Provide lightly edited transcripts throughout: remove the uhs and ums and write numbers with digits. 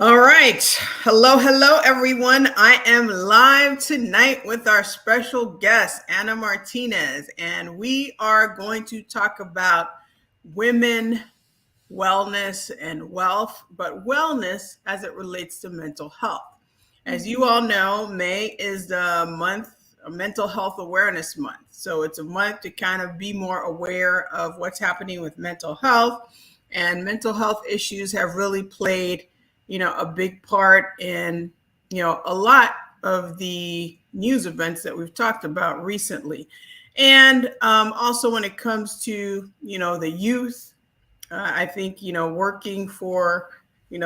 All right. Hello, hello, everyone. I am live tonight with our special guest, Ana Martinez, and we are going to talk about women, wellness, and wealth, but wellness as it relates to mental health. As you Mhm. all know, May is the month, Mental Health Awareness Month. So it's a month to kind of be more aware of what's happening with mental health. And mental health issues have really played, a big part in, a lot of the news events that we've talked about recently. And also when it comes to, the youth, I think, working for,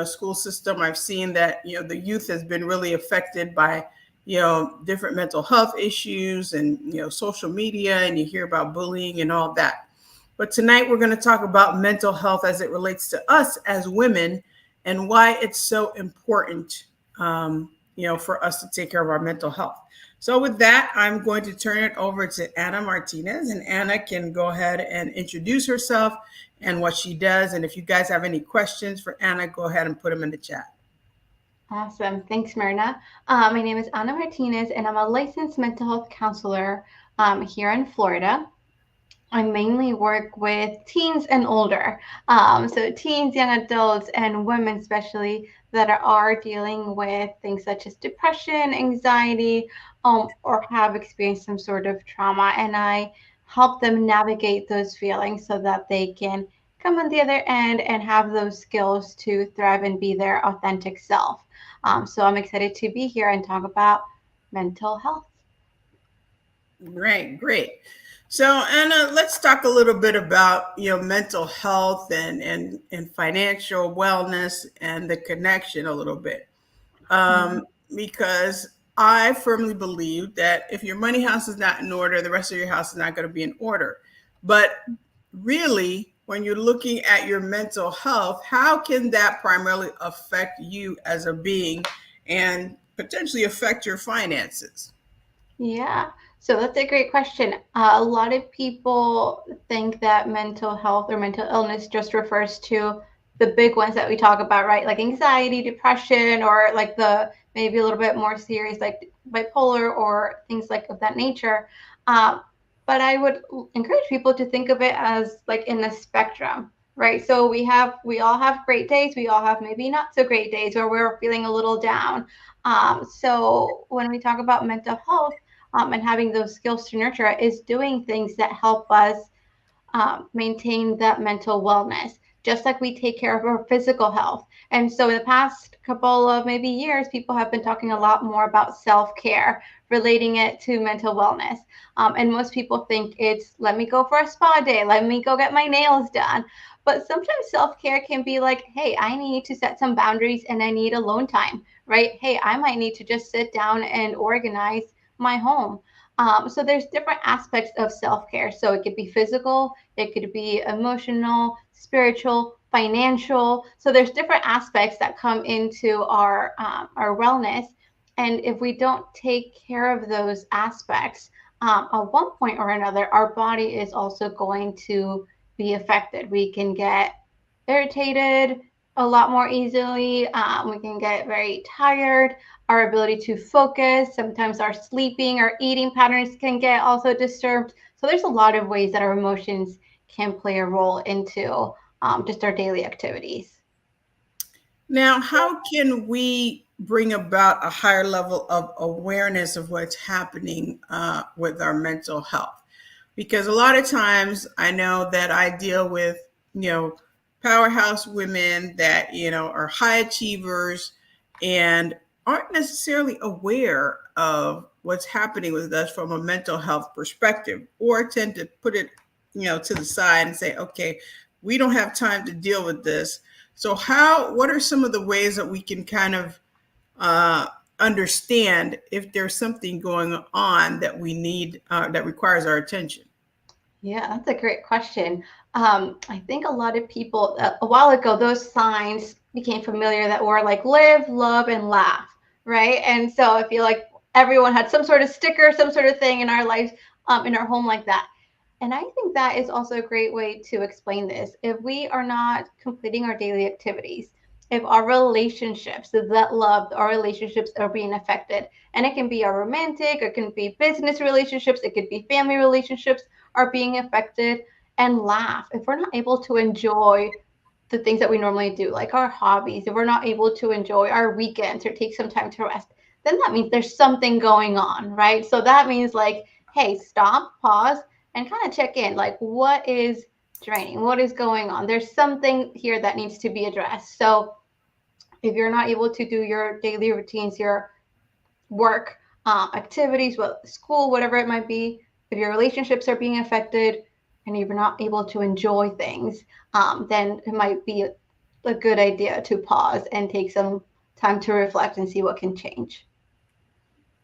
school system, I've seen that, the youth has been really affected by, different mental health issues and, social media, and you hear about bullying and all that. But tonight we're going to talk about mental health as it relates to us as women and why it's so important, for us to take care of our mental health. So, with that, I'm going to turn it over to Ana Martinez, and Ana can go ahead and introduce herself and what she does. And if you guys have any questions for Ana, go ahead and put them in the chat. Awesome. Thanks, Myrna. My name is Ana Martinez, and I'm a licensed mental health counselor here in Florida. I mainly work with teens and older. So, teens, young adults, and women, especially, that are dealing with things such as depression, anxiety, or have experienced some sort of trauma. And I help them navigate those feelings so that they can come on the other end and have those skills to thrive and be their authentic self. So, I'm excited to be here and talk about mental health. Great, great. So, Anna, let's talk a little bit about mental health and financial wellness and the connection a little bit, Mhm. because I firmly believe that if your money house is not in order, the rest of your house is not going to be in order. But really, when you're looking at your mental health, how can that primarily affect you as a being and potentially affect your finances? Yeah, so that's a great question. A lot of people think that mental health or mental illness just refers to the big ones that we talk about, right? Like anxiety, depression, or like the maybe a little bit more serious, like bipolar or things like of that nature. Um, but I would encourage people to think of it as like in a spectrum, right? So we all have great days. We all have maybe not so great days where we're feeling a little down. So when we talk about mental health, and having those skills to nurture it is doing things that help us maintain that mental wellness, just like we take care of our physical health. And so, in the past couple of maybe years, people have been talking a lot more about self care, relating it to mental wellness. And most people think it's let me go for a spa day, let me go get my nails done. But sometimes self care can be like, hey, I need to set some boundaries and I need alone time, right? Hey, I might need to just sit down and organize my home. So there's different aspects of self-care. So it could be physical, it could be emotional, spiritual, financial. So there's different aspects that come into our wellness, and if we don't take care of those aspects, at one point or another, our body is also going to be affected. We can get irritated a lot more easily. We can get very tired. Our ability to focus, sometimes our sleeping or eating patterns can get also disturbed. So there's a lot of ways that our emotions can play a role into just our daily activities. Now, how can we bring about a higher level of awareness of what's happening with our mental health? Because a lot of times I know that I deal with, you know, powerhouse women that, are high achievers and aren't necessarily aware of what's happening with us from a mental health perspective, or tend to put it, to the side and say, okay, we don't have time to deal with this. So, what are some of the ways that we can kind of uh, understand if there's something going on that we need, that requires our attention? Yeah, that's a great question. I think a lot of people, a while ago, those signs became familiar that were like live, love, and laugh, right? And so I feel like everyone had some sort of sticker, some sort of thing in our life, in our home like that. And I think that is also a great way to explain this. If we are not completing our daily activities, if our relationships that love our relationships are being affected. And it can be our romantic, it can be business relationships, it could be family relationships are being affected. And laugh, if we're not able to enjoy the things that we normally do, like our hobbies, if we're not able to enjoy our weekends or take some time to rest, then that means there's something going on, right? So that means like, hey, stop, pause, and kind of check in. Like, what is draining? What is going on? There's something here that needs to be addressed. So if you're not able to do your daily routines, your work, activities, school, whatever it might be, if your relationships are being affected and you're not able to enjoy things, then it might be a good idea to pause and take some time to reflect and see what can change.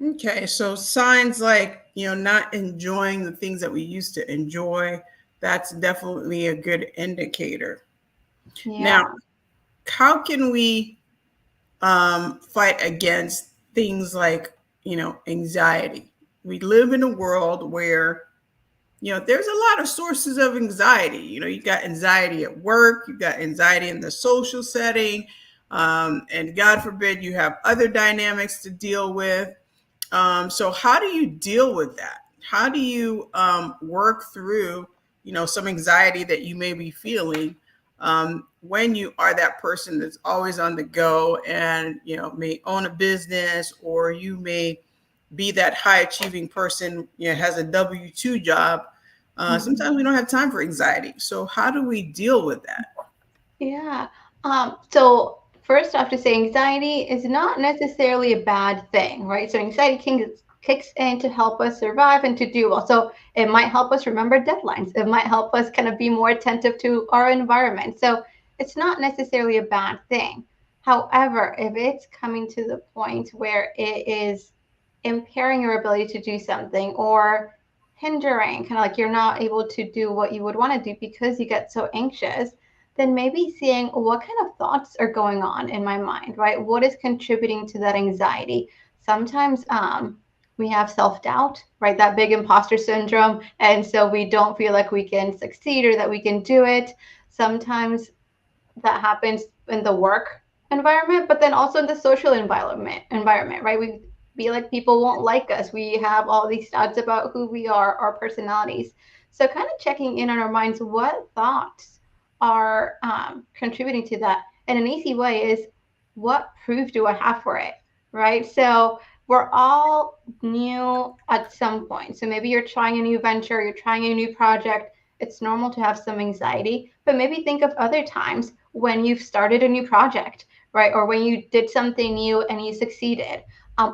Okay, so signs like, not enjoying the things that we used to enjoy, that's definitely a good indicator. Now, Yeah. how can we fight against things like, anxiety? We live in a world where, there's a lot of sources of anxiety. You got anxiety at work, you got anxiety in the social setting, and God forbid you have other dynamics to deal with. So how do you deal with that? How do you work through, some anxiety that you may be feeling when you are that person that's always on the go and, may own a business, or you may be that high achieving person, has a W-2 job. Sometimes we Mhm. don't have time for anxiety. So how do we deal with that? Yeah. So first off, to say anxiety is not necessarily a bad thing, right? So anxiety kicks in to help us survive and to do well. So it might help us remember deadlines. It might help us kind of be more attentive to our environment. So it's not necessarily a bad thing. However, if it's coming to the point where it is impairing your ability to do something or hindering, kind of like you're not able to do what you would want to do because you get so anxious, then maybe seeing what kind of thoughts are going on in my mind, right? What is contributing to that anxiety? Sometimes we have self doubt, right? That big imposter syndrome. And so we don't feel like we can succeed or that we can do it. Sometimes that happens in the work environment, but then also in the social environment, right? We feel like people won't like us. We have all these thoughts about who we are, our personalities. So kind of checking in on our minds, what thoughts are contributing to that? And an easy way is, what proof do I have for it, right? So we're all new at some point. So maybe you're trying a new venture, you're trying a new project. It's normal to have some anxiety, but maybe think of other times when you've started a new project, right? Or when you did something new and you succeeded.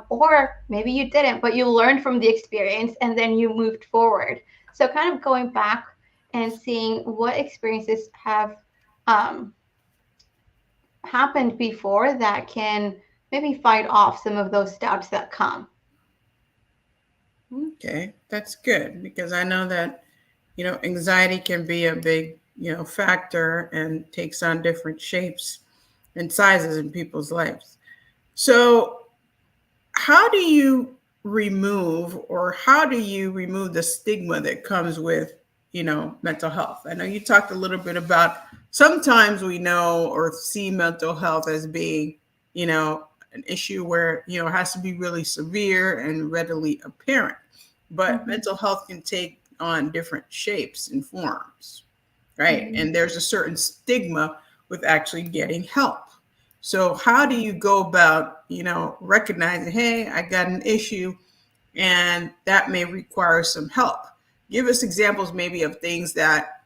Or maybe you didn't, but you learned from the experience and then you moved forward. So, kind of going back and seeing what experiences have um, happened before that can maybe fight off some of those doubts that come. Okay, that's good, because I know that, anxiety can be a big, factor and takes on different shapes and sizes in people's lives. So, how do you remove the stigma that comes with, mental health? I know you talked a little bit about, sometimes we know or see mental health as being, an issue where, it has to be really severe and readily apparent. But Mhm. mental health can take on different shapes and forms, right? Mhm. And there's a certain stigma with actually getting help. So how do you go about, recognizing, hey, I got an issue and that may require some help? Give us examples maybe of things that,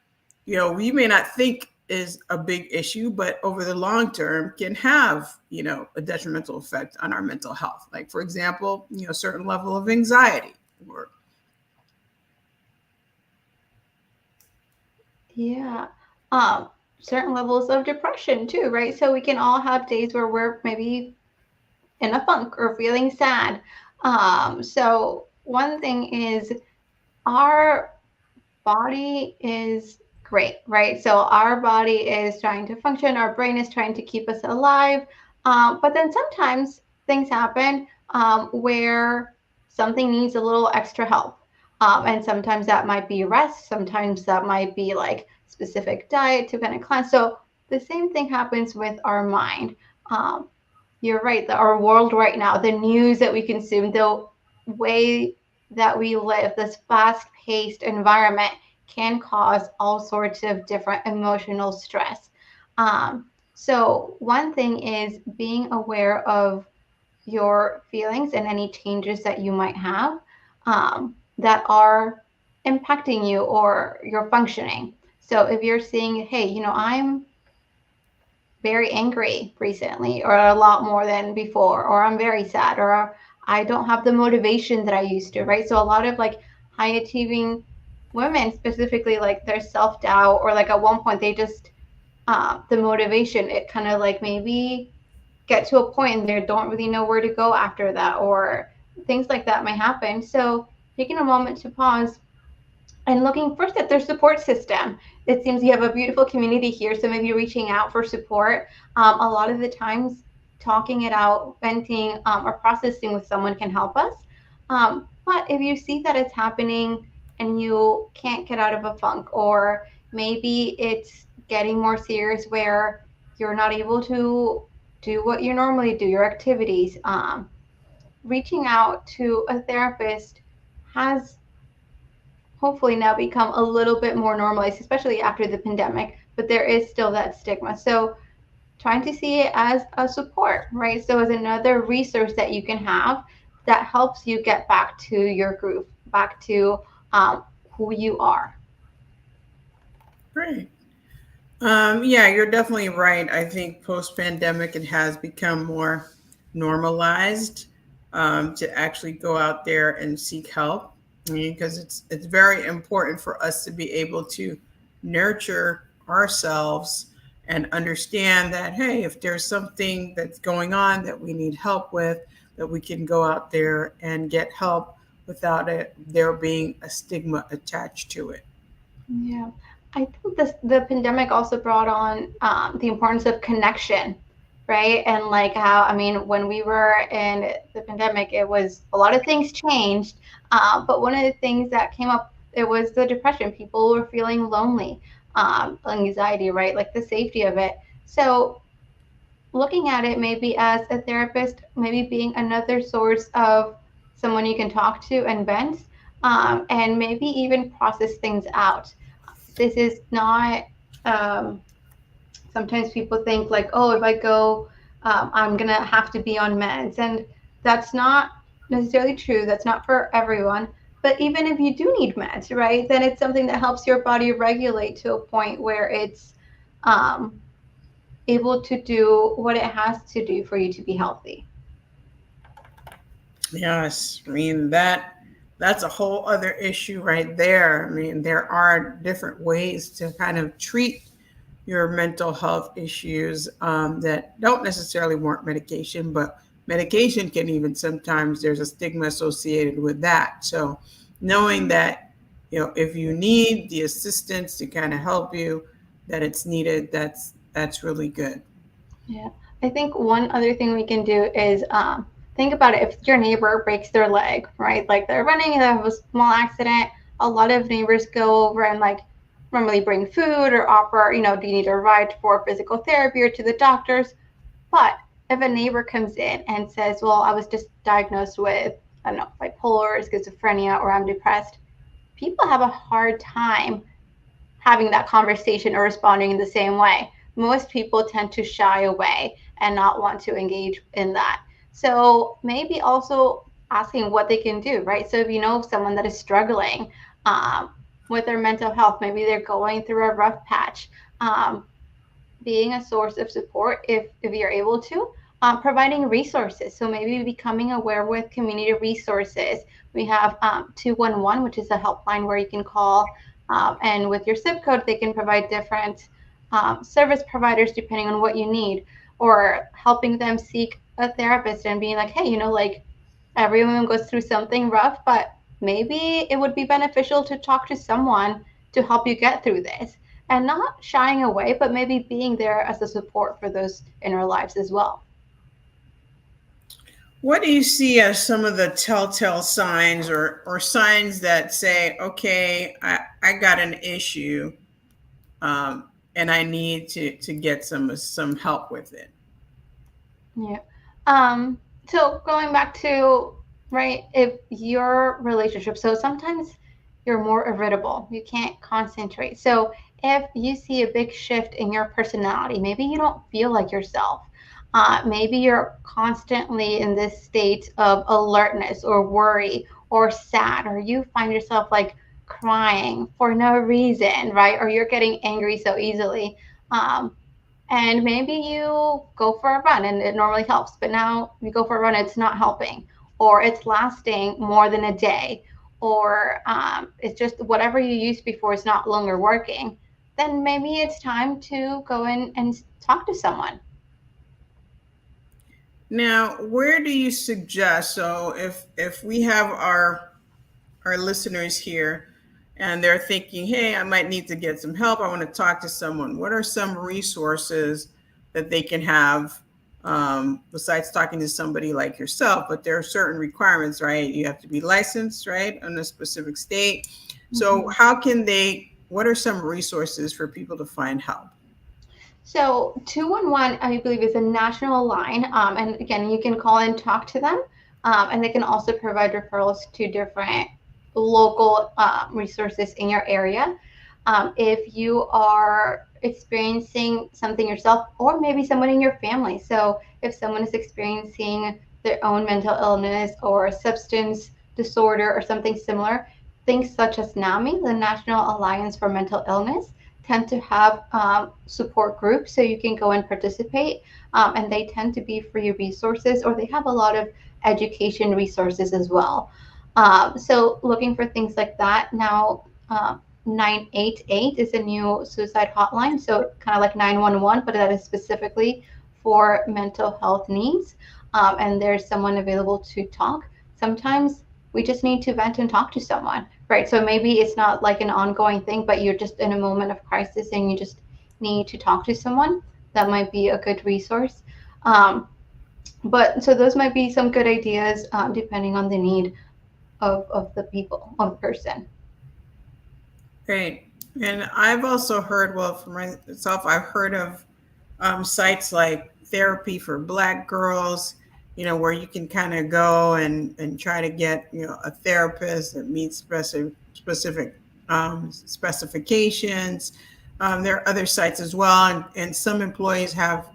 we may not think is a big issue, but over the long term can have, a detrimental effect on our mental health. Like, for example, a certain level of anxiety or Yeah. Um, Certain levels of depression too, right? So we can all have days where we're maybe in a funk or feeling sad. So one thing is, our body is great, right? So our body is trying to function, our brain is trying to keep us alive. But then sometimes things happen where something needs a little extra help. And sometimes that might be rest, sometimes that might be like specific diet to kind of cleanse. So the same thing happens with our mind. Um, you're right that our world right now, the news that we consume, the way that we live, this fast paced environment can cause all sorts of different emotional stress. Um, so, one thing is being aware of your feelings and any changes that you might have that are impacting you or your functioning. So, if you're seeing, hey, I'm very angry recently or a lot more than before, or I'm very sad, or I don't have the motivation that I used to, right? So a lot of like high achieving women specifically, like their self-doubt, or like at one point they just the motivation, it kind of like maybe get to a point and they don't really know where to go after that, or things like that might happen. So taking a moment to pause and looking first at their support system. It seems you have a beautiful community here, so maybe reaching out for support. A lot of the times, talking it out, venting, or processing with someone can help us. But if you see that it's happening and you can't get out of a funk, or maybe it's getting more serious where you're not able to do what you normally do, your activities, reaching out to a therapist has hopefully now become a little bit more normalized, especially after the pandemic, but there is still that stigma. So trying to see it as a support, right? So as another resource that you can have that helps you get back to your groove, back to who you are. Great. Yeah, you're definitely right. I think post pandemic, it has become more normalized to actually go out there and seek help. I mean, because it's very important for us to be able to nurture ourselves and understand that, hey, if there's something that's going on that we need help with, that we can go out there and get help without it there being a stigma attached to it. Yeah, I think the pandemic also brought on the importance of connection, right? And like how, I mean, when we were in the pandemic, it was a lot of things changed, but one of the things that came up, it was the depression. People were feeling lonely, anxiety, right? Like the safety of it. So looking at it maybe as a therapist, maybe being another source of someone you can talk to and vent, and maybe even process things out. This is not, um, sometimes people think like, oh, if I go, I'm going to have to be on meds. And that's not necessarily true. That's not for everyone. But even if you do need meds, right, then it's something that helps your body regulate to a point where it's um, able to do what it has to do for you to be healthy. Yes, I mean that's a whole other issue right there. I mean, there are different ways to kind of treat your mental health issues that don't necessarily warrant medication, but medication can even sometimes there's a stigma associated with that. So knowing that, if you need the assistance to kind of help you, that it's needed, that's really good. Yeah. I think one other thing we can do is think about it. If your neighbor breaks their leg, right? Like they're running and they have a small accident, a lot of neighbors go over and like normally bring food or offer, do you need a ride for physical therapy or to the doctors? But if a neighbor comes in and says, well, I was just diagnosed with, I don't know, bipolar or schizophrenia, or I'm depressed, people have a hard time having that conversation or responding in the same way. Most people tend to shy away and not want to engage in that. So maybe also asking what they can do, right? So if you know someone that is struggling um, with their mental health, maybe they're going through a rough patch, um, being a source of support if you're able to, providing resources. So maybe becoming aware with community resources. We have 211, which is a helpline where you can call, and with your zip code, they can provide different service providers depending on what you need, or helping them seek a therapist and being like, hey, like everyone goes through something rough, but maybe it would be beneficial to talk to someone to help you get through this, and not shying away, but maybe being there as a support for those in our lives as well. What do you see as some of the telltale signs or signs that say, okay, I got an issue, and I need to get some help with it. Yeah. So going back to, right, if your relationship, so sometimes you're more irritable, you can't concentrate. So if you see a big shift in your personality, maybe you don't feel like yourself. Maybe you're constantly in this state of alertness or worry or sad, or you find yourself like crying for no reason, right? Or you're getting angry so easily. Um, and maybe you go for a run and it normally helps, but now you go for a run, it's not helping, or it's lasting more than a day, or it's just whatever you used before is not longer working. Then maybe it's time to go in and talk to someone. Now, where do you suggest? So, if we have our listeners here and they're thinking, hey, I might need to get some help, I want to talk to someone, what are some resources that they can have, besides talking to somebody like yourself? But there are certain requirements, right? You have to be licensed, right, in a specific state. So Mhm. how can they, what are some resources for people to find help? So 211, I believe, is a national line, and again, you can call and talk to them, and they can also provide referrals to different local resources in your area. If you are experiencing something yourself, or maybe someone in your family, so if someone is experiencing their own mental illness or substance disorder or something similar, things such as NAMI, the National Alliance for Mental Illness, tend to have support groups, so you can go and participate, and they tend to be free resources, or they have a lot of education resources as well. So looking for things like that. Now, 988 is a new suicide hotline, so kind of like 911, but that is specifically for mental health needs, and there's someone available to talk. Sometimes we just need to vent and talk to someone, right? So maybe it's not like an ongoing thing, but you're just in a moment of crisis and you just need to talk to someone. That might be a good resource. Um, but so those might be some good ideas, depending on the need of the people, of the person. Great. And I've also heard, well, for myself, I've heard of sites like Therapy for Black Girls, where you can kind of go and try to get, a therapist that meets specific specifications. There are other sites as well, and some employees have,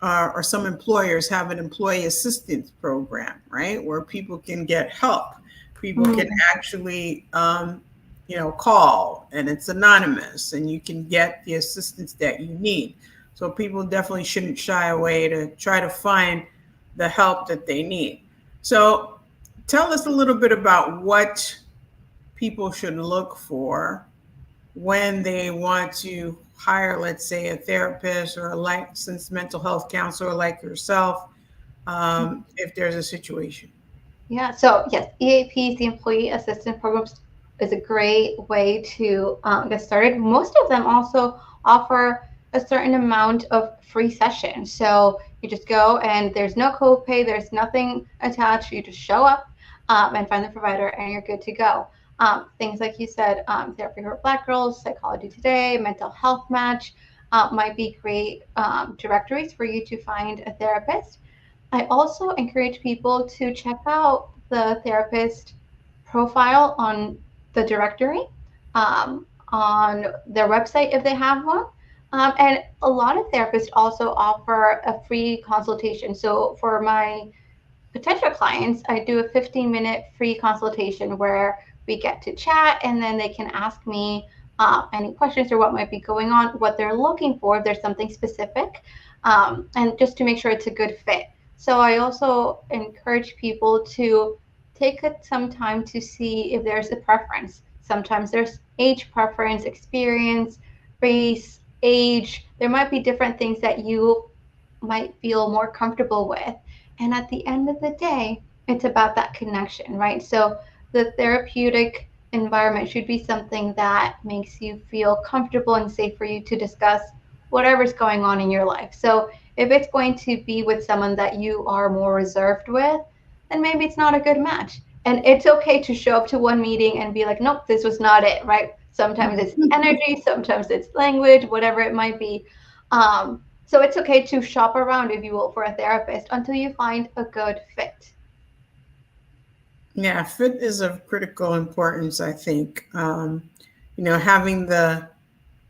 or some employers have an employee assistance program, right, where people can get help. People can Mm, actually, call, and it's anonymous, and you can get the assistance that you need. So people definitely shouldn't shy away to try to find the help that they need. So tell us a little bit about what people should look for when they want to hire, let's say, a therapist or a licensed mental health counselor like yourself, if there's a situation. yeah, so yes, EAPs, the Employee Assistance Programs, is a great way to get started. Most of them also offer a certain amount of free sessions. So you just go and there's no copay, there's nothing attached. You just show up and find the provider and you're good to go. Things like you said, Therapy for Black Girls, Psychology Today, Mental Health Match might be great directories for you to find a therapist. I also encourage people to check out the therapist profile on the directory, on their website if they have one. And a lot of therapists also offer a free consultation. So for my potential clients, I do a 15-minute free consultation where we get to chat and then they can ask me any questions or what might be going on, what they're looking for, if there's something specific, and just to make sure it's a good fit. So I also encourage people to take some time to see if there's a preference. Sometimes there's age preference, experience, race, age. There might be different things that you might feel more comfortable with. And at the end of the day, it's about that connection, right? So the therapeutic environment should be something that makes you feel comfortable and safe for you to discuss whatever's going on in your life. So if it's going to be with someone that you are more reserved with, then maybe it's not a good match. And it's okay to show up to one meeting and be like, nope, this was not it, right? Sometimes it's energy, sometimes it's language, whatever it might be. So it's okay to shop around, if you will, for a therapist until you find a good fit. Yeah, fit is of critical importance, I think. Having the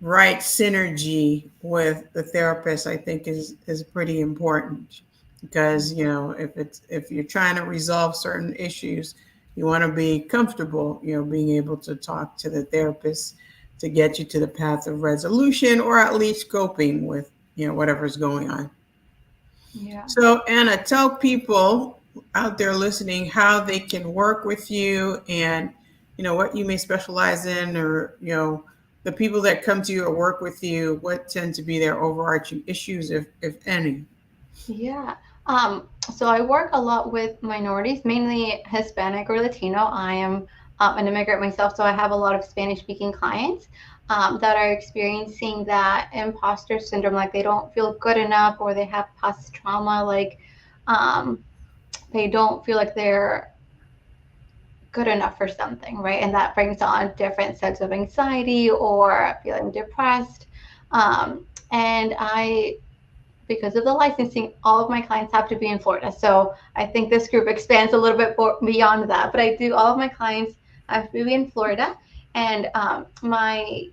right synergy with the therapist, I think is pretty important because if you're trying to resolve certain issues, you want to be comfortable, being able to talk to the therapist to get you to the path of resolution or at least coping with whatever's going on. Yeah. So, Anna, tell people out there listening how they can work with you and, what you may specialize in or, the people that come to you or work with you, what tend to be their overarching issues, if any. Yeah. So I work a lot with minorities, mainly Hispanic or Latino. I am an immigrant myself, so I have a lot of Spanish speaking clients that are experiencing that imposter syndrome, like they don't feel good enough or they have past trauma, like um, they don't feel like they're good enough for something, right? And that brings on different sets of anxiety or feeling depressed. And I because of the licensing, all of my clients have to be in Florida. So I think this group expands a little bit beyond that. But I do all of my clients have to be in Florida, and my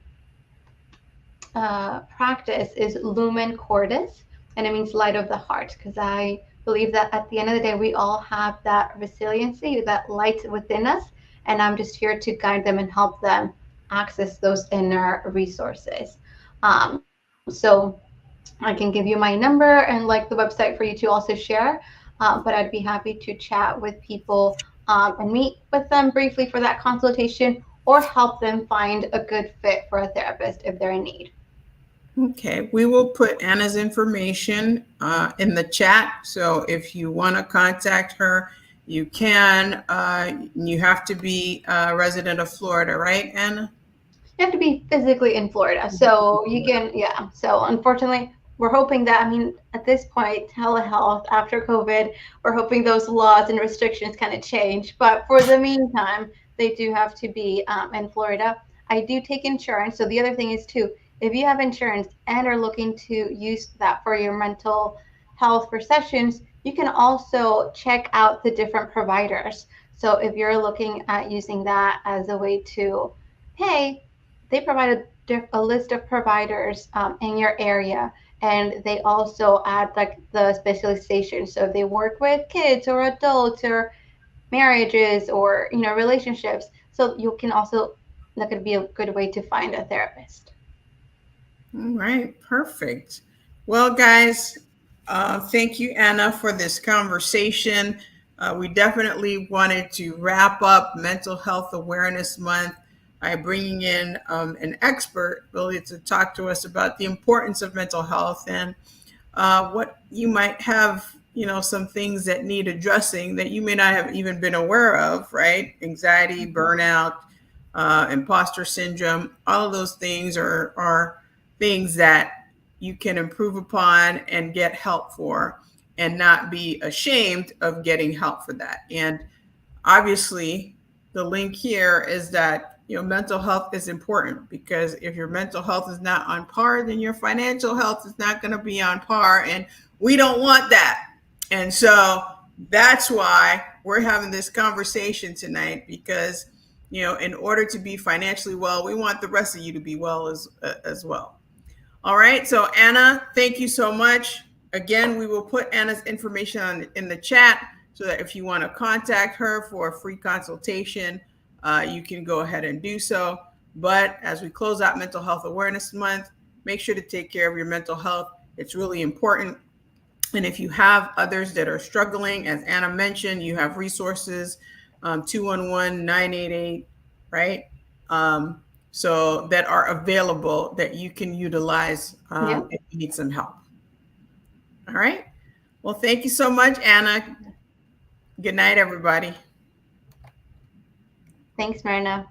practice is Lumen Cordis, and it means light of the heart, because I believe that at the end of the day, we all have that resiliency, that light within us, and I'm just here to guide them and help them access those inner resources. So I can give you my number and like the website for you to also share. But I'd be happy to chat with people and meet with them briefly for that consultation or help them find a good fit for a therapist if they're in need. Okay, we will put Anna's information in the chat. So if you want to contact her, you can. You have to be a resident of Florida, right, Anna? You have to be physically in Florida. So you can, yeah. So unfortunately, we're hoping that, I mean, at this point, telehealth after COVID, we're hoping those laws and restrictions kind of change. But for the meantime, they do have to be in Florida. I do take insurance. So the other thing is, too, if you have insurance and are looking to use that for your mental health for sessions, you can also check out the different providers. So if you're looking at using that as a way to, hey, they provide a list of providers in your area, and they also add like the specialization. So if they work with kids or adults or marriages or relationships, so you can also, that could be a good way to find a therapist. All right, perfect. Well, guys, thank you, Anna, for this conversation. We definitely wanted to wrap up Mental Health Awareness Month by bringing in an expert really to talk to us about the importance of mental health and what you might have, some things that need addressing that you may not have even been aware of, right? Anxiety, burnout, imposter syndrome, all of those things are things that you can improve upon and get help for and not be ashamed of getting help for that. And obviously, the link here is that mental health is important because if your mental health is not on par, then your financial health is not going to be on par, and we don't want that. And so that's why we're having this conversation tonight because in order to be financially well, we want the rest of you to be well as well. All right. So, Anna, thank you so much. Again, we will put Anna's information in the chat so that if you want to contact her for a free consultation, you can go ahead and do so. But as we close out Mental Health Awareness Month, make sure to take care of your mental health. It's really important. And if you have others that are struggling, as Anna mentioned, you have resources, 211-988, right? So that are available that you can utilize Yeah. if you need some help. All right. Well, thank you so much, Anna. Good night, everybody. Thanks, Marina.